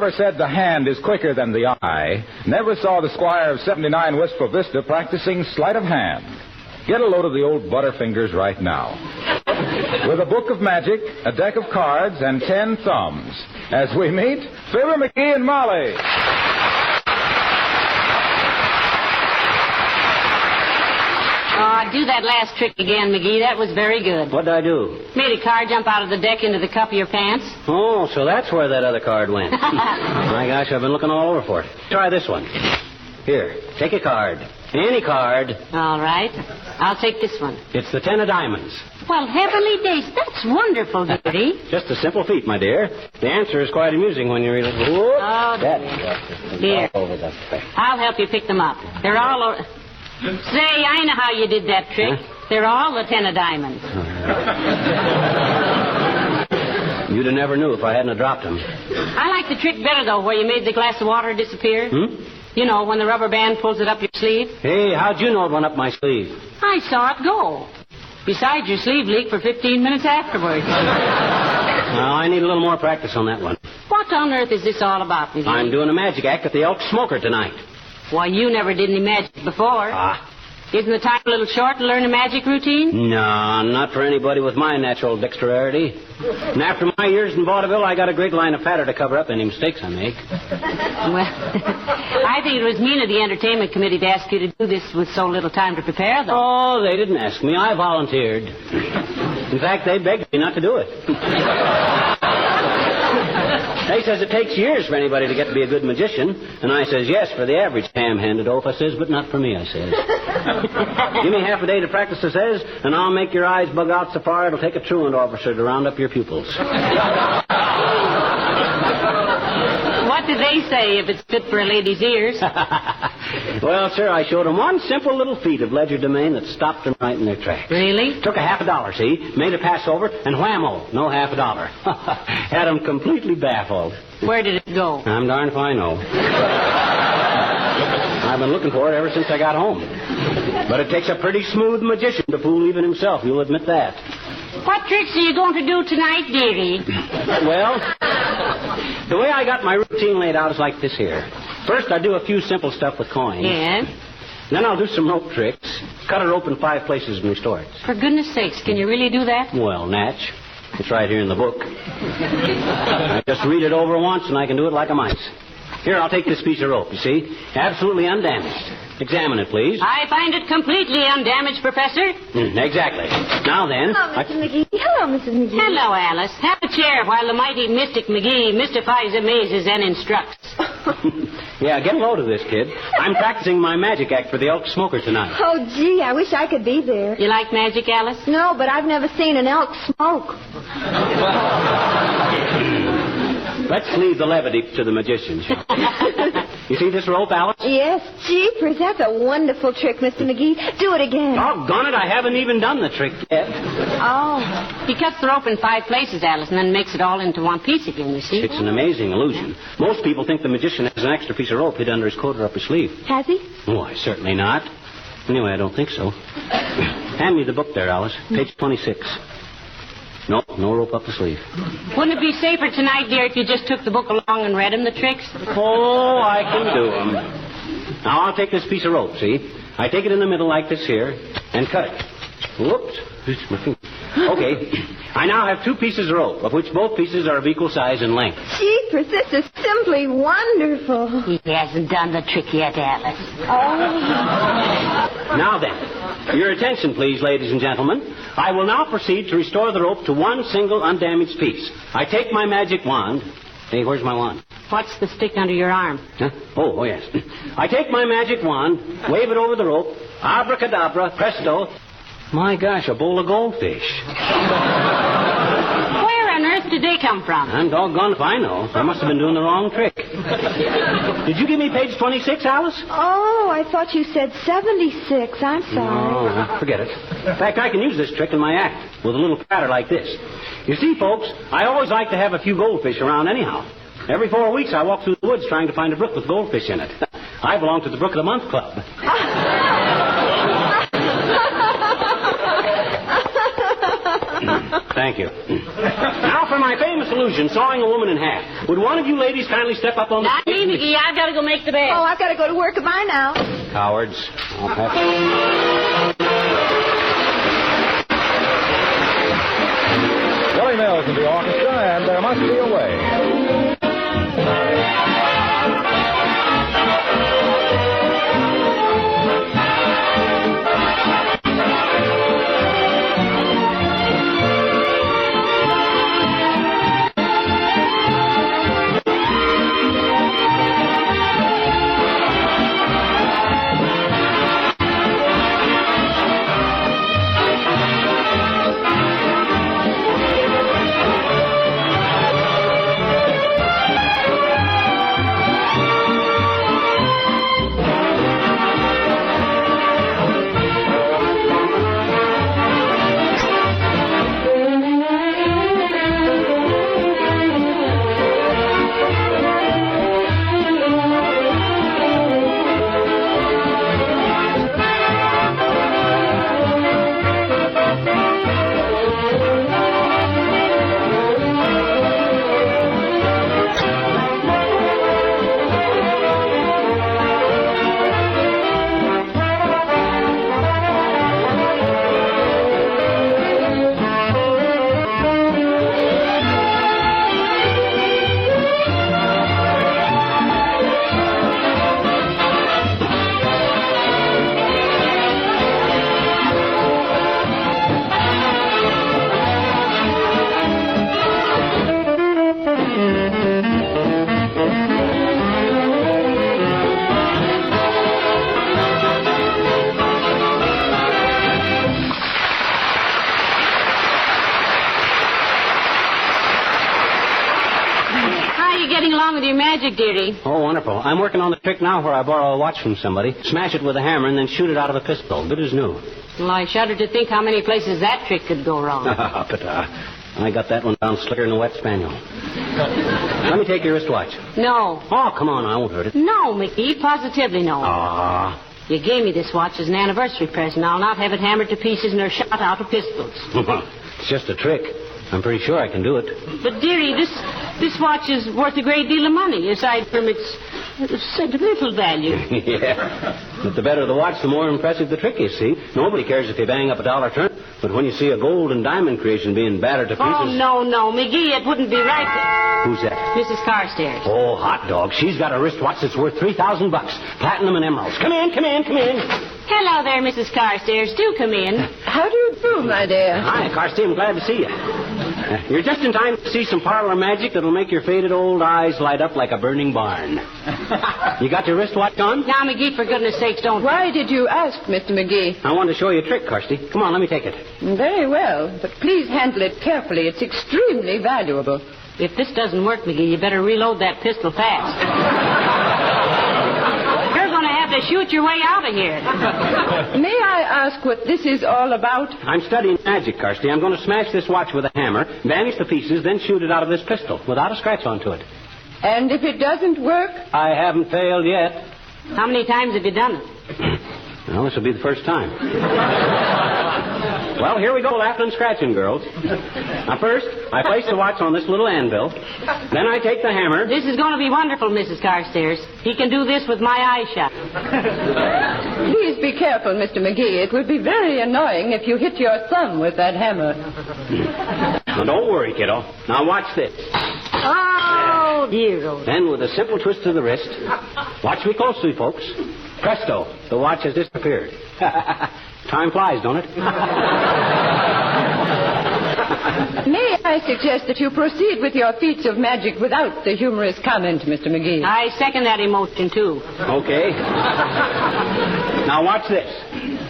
never said the hand is quicker than the eye never saw the squire of 79 Wistful Vista practicing sleight of hand. Get a load of the old Butterfingers right now. With a book of magic, a deck of cards, and 10 thumbs. As we meet, Fibber McGee and Molly. Do that last trick again, McGee. That was very good. What'd I do? Made a card jump out of the deck into the cup of your pants. Oh, so that's where that other card went. My gosh, I've been looking all over for it. Try this one. Here, take a card. Any card. All right. I'll take this one. It's the 10 of diamonds. Well, heavenly days, that's wonderful, dearie. Just a simple feat, my dear. The answer is quite amusing when you read it. Whoop. Oh, here. I'll help you pick them up. They're all over. Say, I know how you did that trick. Huh? They're all the 10 of diamonds. You'd have never knew if I hadn't dropped them. I like the trick better, though, where you made the glass of water disappear. You know, when the rubber band pulls it up your sleeve. Hey, how'd you know it went up my sleeve? I saw it go. Besides, your sleeve leaked for 15 minutes afterwards. Well, I need a little more practice on that one. What on earth is this all about, McGee? I'm doing a magic act at the Elk Smoker tonight. Why, you never did any magic before. Isn't the time a little short to learn a magic routine? No, not for anybody with my natural dexterity. And after my years in vaudeville, I got a great line of fatter to cover up any mistakes I make. Well, I think it was mean of the entertainment committee to ask you to do this with so little time to prepare, though. Oh, they didn't ask me. I volunteered. In fact, they begged me not to do it. They says it takes years for anybody to get to be a good magician. And I says, yes, for the average ham-handed oaf, I says, but not for me, I says. Give me half a day to practice, I says, and I'll make your eyes bug out so far it'll take a truant officer to round up your pupils. What did they say if it's fit for a lady's ears? Well, sir, I showed them one simple little feat of legerdemain that stopped them right in their tracks. Really? Took a $50, see? Made a pass over, and whammo, no $50. Had them completely baffled. Where did it go? I'm darned if I know. I've been looking for it ever since I got home. But it takes a pretty smooth magician to fool even himself, you'll admit that. What tricks are you going to do tonight, dearie? Well, the way I got my routine laid out is like this here. First, I do a few simple stuff with coins. Yes? Then I'll do some rope tricks. Cut a rope in 5 places and restore it. For goodness sakes, can you really do that? Well, Natch. It's right here in the book. I just read it over once and I can do it like a mice. Here, I'll take this piece of rope, you see? Absolutely undamaged. Examine it, please. I find it completely undamaged, Professor. Exactly. Now then... Hello, Mr. McGee. Hello, Mrs. McGee. Hello, Alice. Have a chair while the mighty Mystic McGee mystifies, amazes, and instructs. Yeah, get a load of this, kid. I'm practicing my magic act for the Elk Smoker tonight. Oh, gee, I wish I could be there. You like magic, Alice? No, but I've never seen an elk smoke. Let's leave the levity to the magicians. You see this rope, Alice? Yes, jeepers, that's a wonderful trick, Mr. McGee. Do it again. Doggone it, I haven't even done the trick yet. Oh. He cuts the rope in 5 places, Alice, and then makes it all into one piece again, you see? It's an amazing illusion. Most people think the magician has an extra piece of rope hid under his coat or up his sleeve. Has he? Why, certainly not. Anyway, I don't think so. Hand me the book there, Alice. Page 26. No rope up the sleeve. Wouldn't it be safer tonight, dear, if you just took the book along and read him the tricks? Oh, I can do them. Now, I'll take this piece of rope, see? I take it in the middle like this here and cut it. Whoops. Okay. I now have 2 pieces of rope, of which both pieces are of equal size and length. Jeepers, this is simply wonderful. He hasn't done the trick yet, Alice. Oh. Now then, your attention, please, ladies and gentlemen. I will now proceed to restore the rope to one single undamaged piece. I take my magic wand. Hey, where's my wand? What's the stick under your arm? Huh? Oh, yes. I take my magic wand, wave it over the rope, abracadabra, presto. My gosh, a bowl of goldfish. Where on earth did they come from? I'm doggone if I know. I must have been doing the wrong trick. Did you give me page 26, Alice? Oh, I thought you said 76. I'm sorry. No, forget it. In fact, I can use this trick in my act with a little patter like this. You see, folks, I always like to have a few goldfish around anyhow. Every 4 weeks, I walk through the woods trying to find a brook with goldfish in it. I belong to the Brook of the Month Club. Thank you. Now for my famous illusion, sawing a woman in half. Would one of you ladies kindly step up on the... Not me, McGee. I've got to go make the bed. Oh, I've got to go to work. Goodbye now. Cowards. Okay. Billy Mills in the orchestra, and There Must Be a Way. Magic, dearie. Oh, wonderful. I'm working on the trick now where I borrow a watch from somebody, smash it with a hammer, and then shoot it out of a pistol. Good as new. Well, I shudder to think how many places that trick could go wrong. But I got that one down slicker than a wet spaniel. Let me take your wristwatch. No. Oh, come on. I won't hurt it. No, McGee. Positively no. Ah. You gave me this watch as an anniversary present. I'll not have it hammered to pieces nor shot out of pistols. It's just a trick. I'm pretty sure I can do it. But, dearie, this watch is worth a great deal of money, aside from its sentimental value. Yeah. But the better the watch, the more impressive the trick is, see? Nobody cares if you bang up a dollar turn, but when you see a gold and diamond creation being battered to pieces... Oh, no, McGee, it wouldn't be right. Who's that? Mrs. Carstairs. Oh, hot dog. She's got a wristwatch that's worth $3,000. Platinum and emeralds. Come in. Hello there, Mrs. Carstairs. Do come in. How do you do, my dear? Hi, Carstairs. I'm glad to see you. You're just in time to see some parlor magic that'll make your faded old eyes light up like a burning barn. You got your wristwatch on? Now, McGee, for goodness sakes, don't... Why did you ask, Mr. McGee? I wanted to show you a trick, Kirsty. Come on, let me take it. Very well, but please handle it carefully. It's extremely valuable. If this doesn't work, McGee, you better reload that pistol fast. You're going to have to shoot your way out of here. May I ask what this is all about? I'm studying magic, Kirsty. I'm going to smash this watch with a hammer, vanish the pieces, then shoot it out of this pistol without a scratch onto it. And if it doesn't work? I haven't failed yet. How many times have you done it? Well, this will be the first time. Well, here we go, laughing and scratching, girls. Now, first, I place the watch on this little anvil. Then I take the hammer. This is going to be wonderful, Mrs. Carstairs. He can do this with my eyes shut. Please be careful, Mr. McGee. It would be very annoying if you hit your thumb with that hammer. Now, don't worry, kiddo. Now, watch this. Oh, dear. Oh. Then, with a simple twist of the wrist, watch me closely, folks. Presto, the watch has disappeared. Time flies, don't it? May I suggest that you proceed with your feats of magic without the humorous comment, Mr. McGee? I second that emotion, too. Okay. Now, watch this.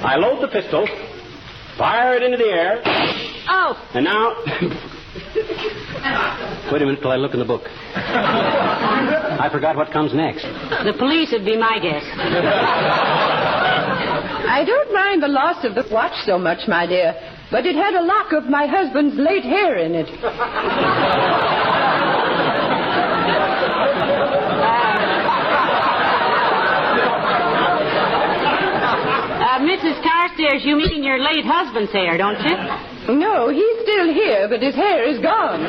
I load the pistol, fire it into the air. Oh. And now... Wait a minute till I look in the book. I forgot what comes next. The police would be my guess. I don't mind the loss of the watch so much, my dear, but it had a lock of my husband's late hair in it. Mrs. Carstairs, Carstairs, you mean your late husband's hair, don't you? No, he's still here, but his hair is gone.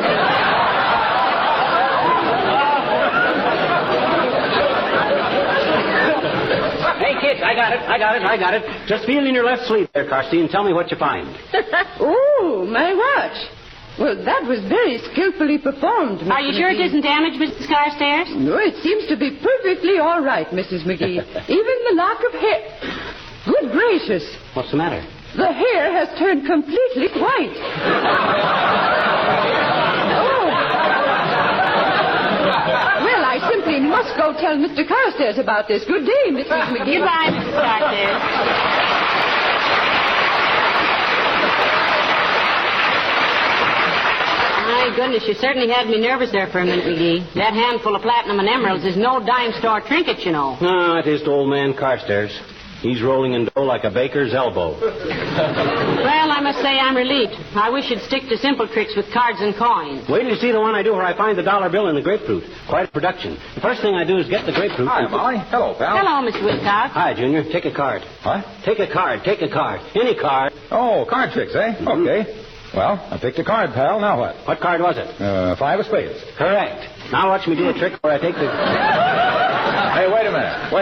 Hey, kids, I got it. Just feel in your left sleeve there, Carsty, and tell me what you find. Oh, my watch. Well, that was very skillfully performed, Mrs. Are you sure it isn't damaged, Mrs. Carstairs? No, it seems to be perfectly all right, Mrs. McGee. Even the lock of hair. Good gracious. What's the matter? The hair has turned completely white. Oh. Well, I simply must go tell Mr. Carstairs about this. Good day, Mrs. McGee. Goodbye, Mrs. Carstairs. My goodness, you certainly had me nervous there for a minute, McGee. That handful of platinum and emeralds is no dime store trinket, you know. Ah, it is to old man Carstairs. He's rolling in dough like a baker's elbow. Well, I must say I'm relieved. I wish you'd stick to simple tricks with cards and coins. Wait till you see the one I do where I find the dollar bill and the grapefruit. Quite a production. The first thing I do is get the grapefruit. Hi, Molly. Hello, pal. Hello, Mr. Wilcox. Hi, Junior. Take a card. What? Take a card. Any card. Oh, card tricks, eh? Mm-hmm. Okay. Well, I picked a card, pal. Now what? What card was it? 5 of spades. Correct. Now watch me do a trick where I take the... Hey, wait a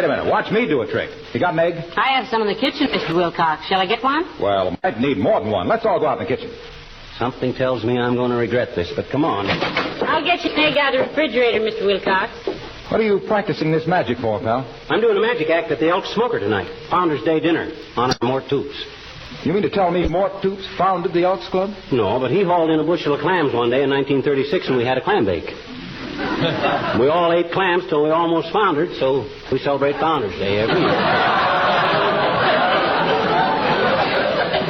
minute. Watch me do a trick. You got an egg? I have some in the kitchen, Mr. Wilcox. Shall I get one? Well, I'd need more than one. Let's all go out in the kitchen. Something tells me I'm going to regret this, but come on. I'll get you an egg out of the refrigerator, Mr. Wilcox. What are you practicing this magic for, pal? I'm doing a magic act at the Elk Smoker tonight. Founder's Day dinner. Honor Mort Toops. You mean to tell me Mort Toops founded the Elks Club? No, but he hauled in a bushel of clams one day in 1936 and we had a clam bake. We all ate clams till we almost foundered, so we celebrate Founder's Day every year.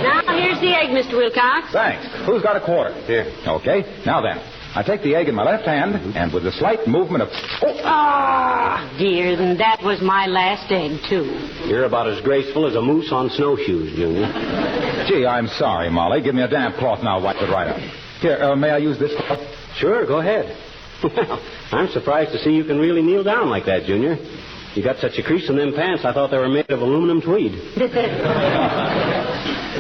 Now, here's the egg, Mr. Wilcox. Thanks. Who's got a quarter? Here. Okay. Now then, I take the egg in my left hand, and with a slight movement of... Oh, dear, then that was my last egg, too. You're about as graceful as a moose on snowshoes, Junior. Gee, I'm sorry, Molly. Give me a damp cloth and I'll wipe it right up. Here, may I use this cloth? Sure, go ahead. Well, I'm surprised to see you can really kneel down like that, Junior. You got such a crease in them pants, I thought they were made of aluminum tweed.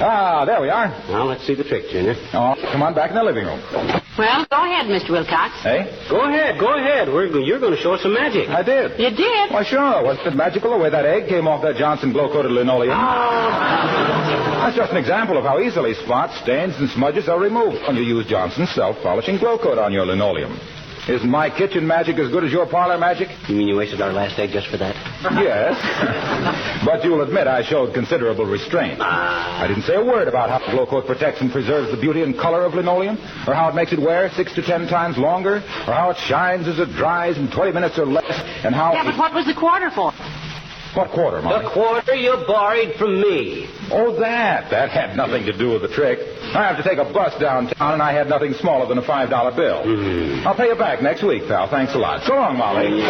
Ah, there we are. Now, let's see the trick, Junior. Oh, come on back in the living room. Well, go ahead, Mr. Wilcox. Hey? Go ahead. You're going to show us some magic. I did. You did? Why, sure. Wasn't it magical the way that egg came off that Johnson glow-coated linoleum? That's just an example of how easily spots, stains, and smudges are removed when you use Johnson's self-polishing glow coat on your linoleum. Isn't my kitchen magic as good as your parlor magic? You mean you wasted our last egg just for that? Yes. But you'll admit I showed considerable restraint. I didn't say a word about how glow coat protects and preserves the beauty and color of linoleum, or how it makes it wear 6 to 10 times longer, or how it shines as it dries in 20 minutes or less, and how... Yeah, but what was the quarter for? What quarter, Molly? The quarter you borrowed from me. Oh, that. That had nothing to do with the trick. I have to take a bus downtown, and I had nothing smaller than a $5 bill. Mm-hmm. I'll pay you back next week, pal. Thanks a lot. So long, Molly.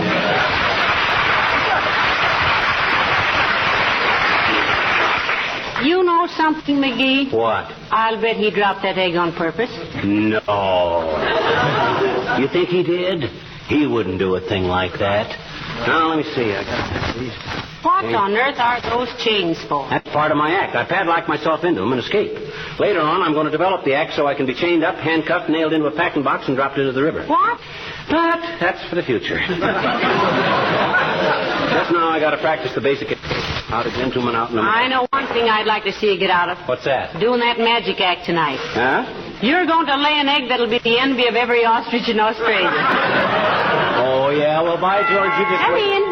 You know something, McGee? What? I'll bet he dropped that egg on purpose. No. You think he did? He wouldn't do a thing like that. Now, let me see. I got these. What on earth are those chains for? That's part of my act. I padlock myself into them and escape. Later on, I'm going to develop the act so I can be chained up, handcuffed, nailed into a packing box, and dropped into the river. What? But that's for the future. Just now, I got to practice the basic out of gentleman out in the... I know one thing I'd like to see you get out of. What's that? Doing that magic act tonight. Huh? You're going to lay an egg that'll be the envy of every ostrich in Australia. Oh, yeah? Well, by George, you just... Come in.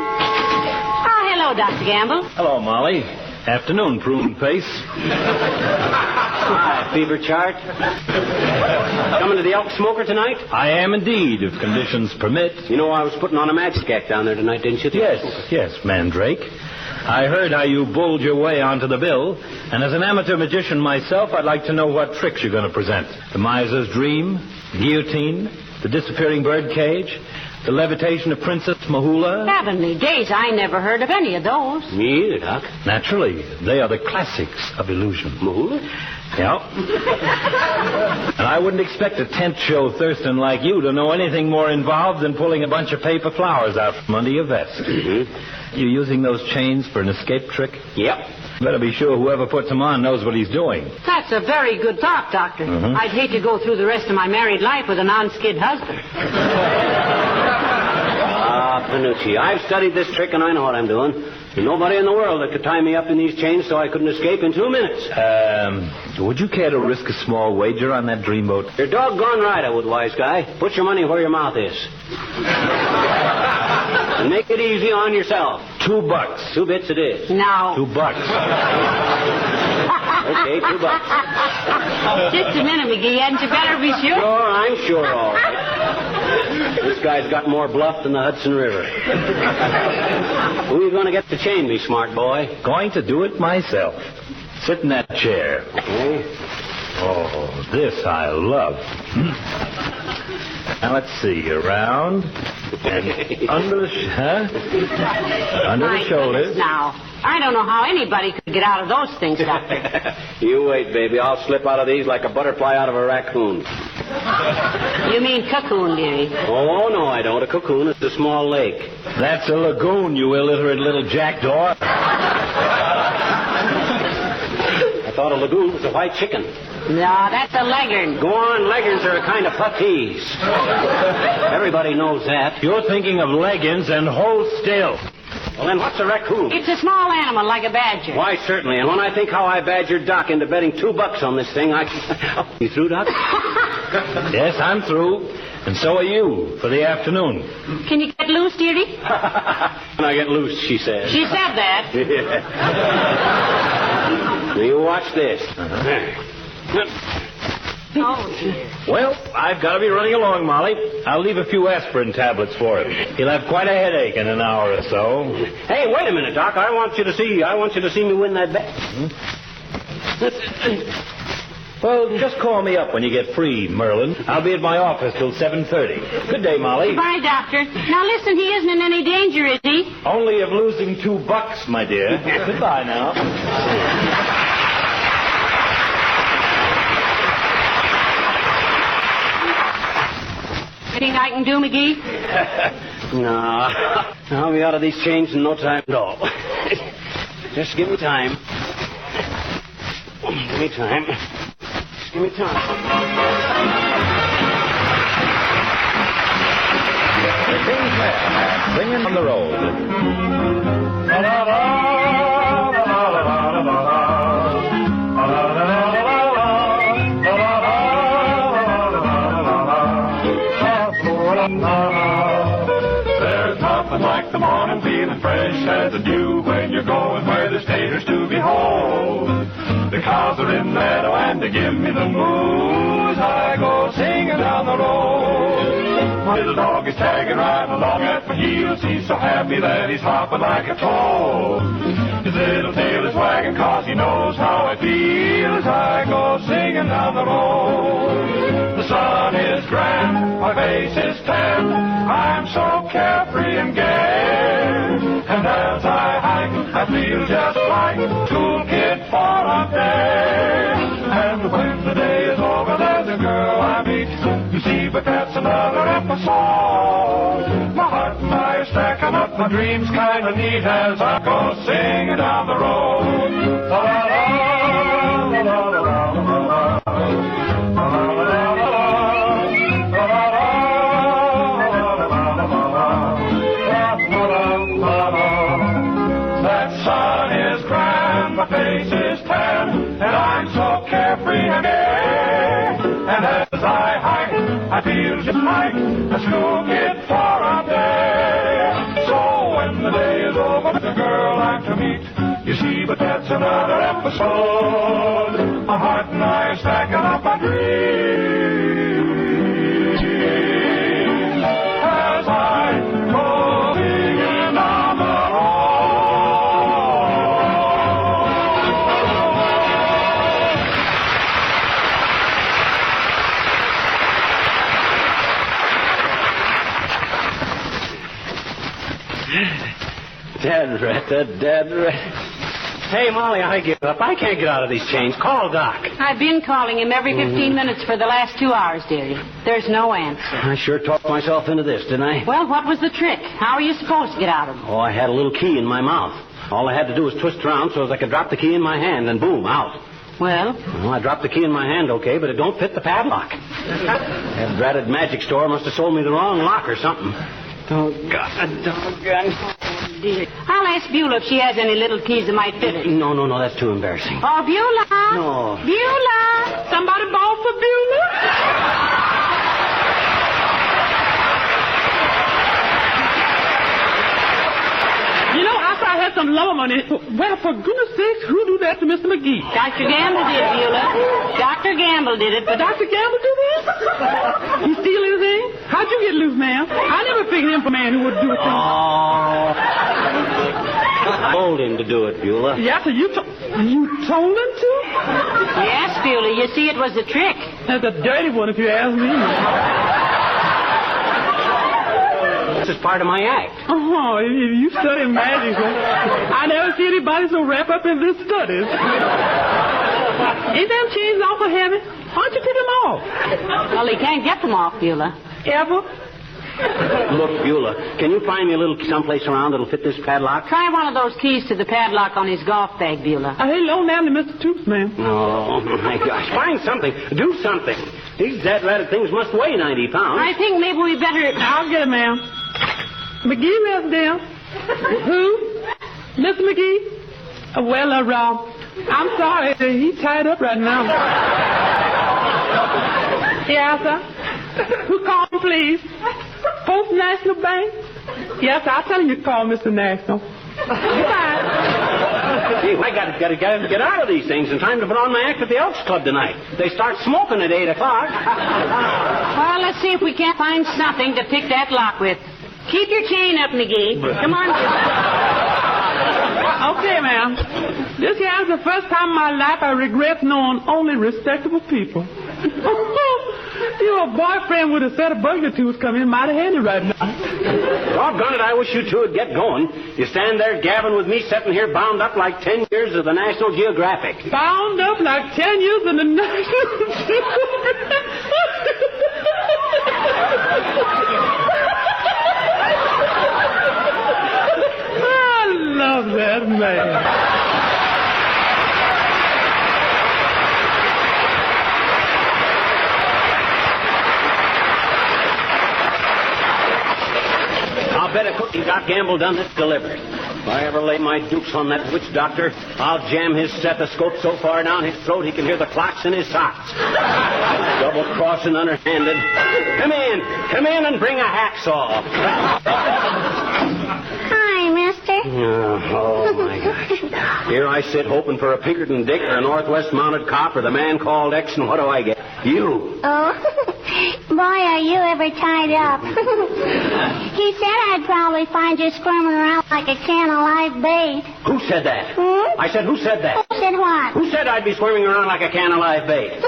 Oh, hello, Dr. Gamble. Hello, Molly. Afternoon, prune face. Hi, fever chart. Coming to the Elk Smoker tonight? I am indeed, if conditions permit. You know, I was putting on a magic act down there tonight, didn't you? Yes, Mandrake. I heard how you bowled your way onto the bill, and as an amateur magician myself, I'd like to know what tricks you're going to present. The miser's dream, guillotine, the disappearing bird cage, the levitation of Princess Mahula. Heavenly days, I never heard of any of those. Me either, Doc. Naturally, they are the classics of illusion. Mahula? Yeah. And I wouldn't expect a tent show Thurston like you to know anything more involved than pulling a bunch of paper flowers out from under your vest. Mm-hmm. You using those chains for an escape trick? Yep. Better be sure whoever puts him on knows what he's doing. That's a very good thought, Doctor. Mhm. I'd hate to go through the rest of my married life with a non-skid husband. Panucci, I've studied this trick and I know what I'm doing. There's nobody in the world that could tie me up in these chains so I couldn't escape in 2 minutes. Would you care to risk a small wager on that dreamboat? You're doggone right I would, wise guy. Put your money where your mouth is. And make it easy on yourself. $2. 2 bits it is. No. $2. Okay, $2. Just a minute, McGee. Hadn't you better be sure? Sure, I'm sure, all right. This guy's got more bluff than the Hudson River. Who are you going to get to chain me, smart boy? Going to do it myself. Sit in that chair. Okay. Oh, this I love. Now, let's see. Around and under the... Under My the shoulders. goodness, now, I don't know how anybody could get out of those things, Doctor. You wait, baby. I'll slip out of these like a butterfly out of a raccoon. You mean cocoon, dearie? Oh, no, I don't. A cocoon is a small lake. That's a lagoon, you illiterate little jackdaw. I thought a lagoon was a white chicken. No, that's a leghorn. Go on, leghorns are a kind of puttees. Everybody knows that. You're thinking of leggings and hold still. Well, then what's a raccoon? It's a small animal like a badger. Why, certainly. And when I think how I badgered Doc into betting $2 on this thing, I... Oh, you through, Doc? Yes, I'm through. And so are you, for the afternoon. Can you get loose, dearie? When I get loose, she says. She said that. Now, you watch this. Oh, dear. Well, I've got to be running along, Molly. I'll leave a few aspirin tablets for him. He'll have quite a headache in an hour or so. Hey, wait a minute, Doc. I want you to see me win that bet. Well, just call me up when you get free, Merlin. I'll be at my office till 7:30. Good day, Molly. Goodbye, Doctor. Now, listen, he isn't in any danger, is he? Only of losing $2, my dear. Goodbye now. Anything I can do, McGee? No. I'll be out of these chains in no time at all. Just give me time. Give me time. Just give me time. The King's Men, singing on the road. There's nothing like the morning feeling fresh as the dew when you're going where the staters to behold. The cows are in the meadow and they give me the moo as I go singing down the road. My little dog is tagging right along at my heels. He's so happy that he's hopping like a toad. His little tail is wagging 'cause he knows how I feel as I go singing down the road. The sun is grand, my face is tan, I'm so carefree and gay. And as I hike, I feel just like toolkit for a day. And when the day is over, there's a girl I meet. You see, but that's another episode. My heart and I are stacking up, my dreams kind of neat as I go singing down the road. La la la la la la la la. That sun is grand, my face is tan, and I'm so carefree and gay. And as I hike, I feel just like a school kid for a day. So when the day is over, the girl I'm to meet, you see, but that's another episode. My heart and I are stacking up my dreams as I go singing down the Dead rat. Hey, Molly, I give up. I can't get out of these chains. Call Doc. I've been calling him every 15 minutes for the last 2 hours, dearie. There's no answer. I sure talked myself into this, didn't I? Well, what was the trick? How are you supposed to get out of him? Oh, I had a little key in my mouth. All I had to do was twist around so as I could drop the key in my hand, and boom, out. Well? Well, I dropped the key in my hand, okay, but it don't fit the padlock. That dratted magic store must have sold me the wrong lock or something. Oh, God, doggone. Dear. I'll ask Beulah if she has any little keys that might fit it. No, that's too embarrassing. Oh, Beulah! No. Beulah! Somebody ball for Beulah? You know, after I had some lower money, well, for goodness sakes, who do that to Mr. McGee? Dr. Gamble did, Beulah. Dr. Gamble did it, but Dr. Gamble did this? He steal anything? How'd you get loose, ma'am? I never figured him for a man who would do a thing. Oh. I told him to do it, Beulah. Yeah, so you told him to? Yes, Beulah. You see, it was a trick. That's a dirty one, if you ask me. This is part of my act. Oh, if you study magic, I never see anybody so wrapped up in this studies. Ain't them chains awful heavy? Why don't you take them off? Well, he can't get them off, Beulah. Ever? Look, Beulah, can you find me a little someplace around that'll fit this padlock? Try one of those keys to the padlock on his golf bag, Beulah. Hey, loan down to Mr. Toops, ma'am. Oh, my gosh. Find something. Do something. These dead-ratted things must weigh 90 pounds. I think maybe we better... I'll get it, ma'am. McGee rests down. Who? Mr. McGee? Well, Rob, I'm sorry. He's tied up right now. Yes, sir. Who called him, please? Post National Bank? Yes, I'll tell him you call Mr. National. Goodbye. Hey, I gotta get out of these things in time to put on my act at the Elks Club tonight. They start smoking at 8 o'clock. Well, let's see if we can't find something to pick that lock with. Keep your chain up, McGee. Come on. Okay, ma'am. This here is the first time in my life I regret knowing only respectable people. Your boyfriend would have said a burger or two was coming in mighty handy right now. Doggone it, I wish you two would get going. You stand there gabbing with me sitting here bound up like 10 years of the National Geographic. Bound up like 10 years of the National Geographic. I love that man. I'll bet a cookie Doc Gamble done this deliberate. If I ever lay my dukes on that witch doctor, I'll jam his stethoscope so far down his throat he can hear the clocks in his socks. Double-crossed and underhanded. Come in and bring a hacksaw. Hi, mister. Oh, my gosh. Here I sit hoping for a Pinkerton Dick or a Northwest Mounted Cop or the Man Called X, and what do I get? You. Oh, boy, are you ever tied up. He said I'd probably find you squirming around like a can of live bait. Who said that? Hmm? I said, who said that? Who said what? Who said I'd be squirming around like a can of live bait?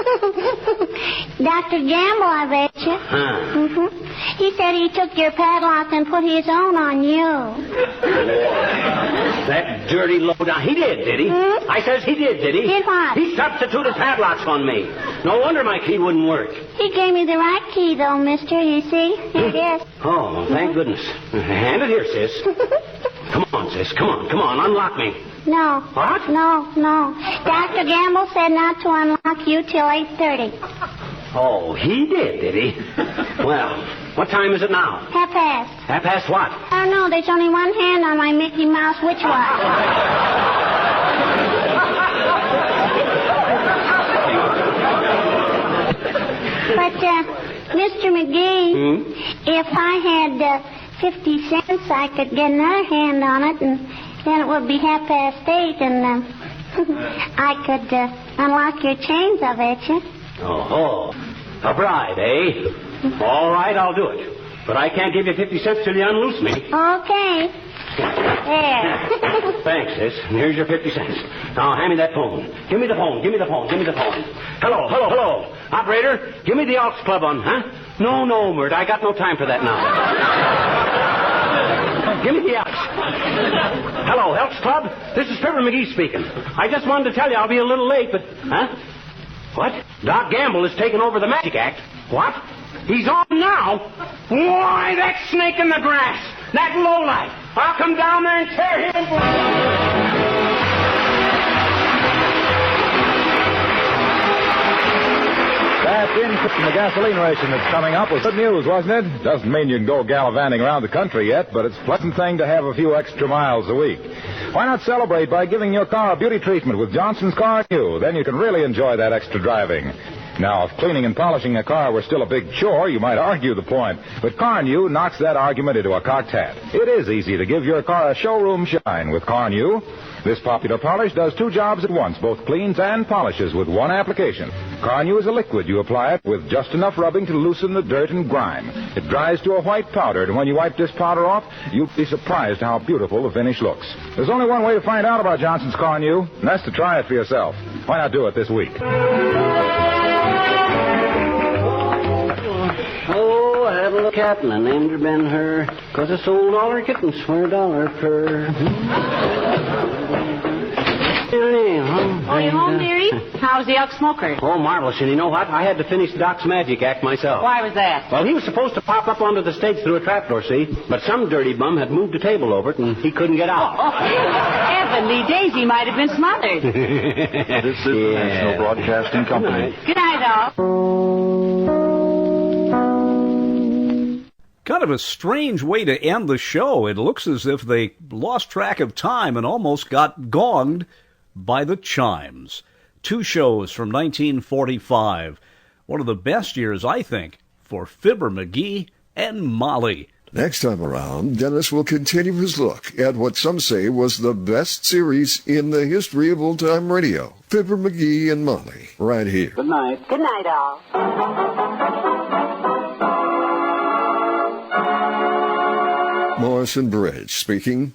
Dr. Gamble, I bet you. Huh. Mm-hmm. He said he took your padlock and put his own on you. That dirty lowdown. He did he? Hmm? I says he did he? Did what? He substituted padlocks on me. No wonder my key wouldn't work. He gave me the right key, though, mister, you see. Yes. Oh, thank goodness. Hand it here, sis. Come on, sis. Come on. Unlock me. No. What? No. Dr. Gamble said not to unlock you till 8:30. Oh, he did he? Well, what time is it now? 1:30. 1:30 what? I don't know. There's only one hand on my Mickey Mouse witch watch. But, Mr. McGee, if I had 50 cents, I could get another hand on it, and then it would be 8:30, and I could unlock your chains, I bet you. Oh, a bribe, eh? All right, I'll do it. But I can't give you 50 cents till you unloose me. Okay. There. Thanks, sis. And here's your 50 cents. Now, hand me that phone. Give me the phone. Hello. Operator, give me the Elks Club on, huh? No, Mert. I got no time for that now. Give me the Elks. Hello, Elks Club. This is FIBBER McGEE speaking. I just wanted to tell you I'll be a little late, but... Huh? What? Doc Gamble has taken over the magic act. What? He's on now? Why, that snake in the grass. That lowlife. I'll come down there and tear him. increase in the gasoline ration that's coming up was good news, wasn't it? Doesn't mean you can go gallivanting around the country yet, but it's a pleasant thing to have a few extra miles a week. Why not celebrate by giving your car a beauty treatment with Johnson's Car New? Then you can really enjoy that extra driving. Now, if cleaning and polishing a car were still a big chore, you might argue the point. But Car New knocks that argument into a cocked hat. It is easy to give your car a showroom shine with Car New. This popular polish does two jobs at once, both cleans and polishes with one application. Car New is a liquid. You apply it with just enough rubbing to loosen the dirt and grime. It dries to a white powder, and when you wipe this powder off, you'll be surprised how beautiful the finish looks. There's only one way to find out about Johnson's Car New, and that's to try it for yourself. Why not do it this week? Oh, I had a little cat and I named her Ben-Hur, 'cause I sold all her kittens for $1 per. Oh, you home, dearie? How's the elk smoker? Oh, marvelous. And you know what? I had to finish Doc's magic act myself. Why was that? Well, he was supposed to pop up onto the stage through a trapdoor, see? But some dirty bum had moved the table over it, and he couldn't get out. Oh, Heavenly Daisy might have been smothered. This is the National Broadcasting Company. Good night, all. Kind of a strange way to end the show. It looks as if they lost track of time and almost got gonged by the chimes. Two shows from 1945. One of the best years, I think, for Fibber McGee and Molly. Next time around, Dennis will continue his look at what some say was the best series in the history of old-time radio. Fibber McGee and Molly, right here. Good night. Good night, all. Morrison Bridge speaking.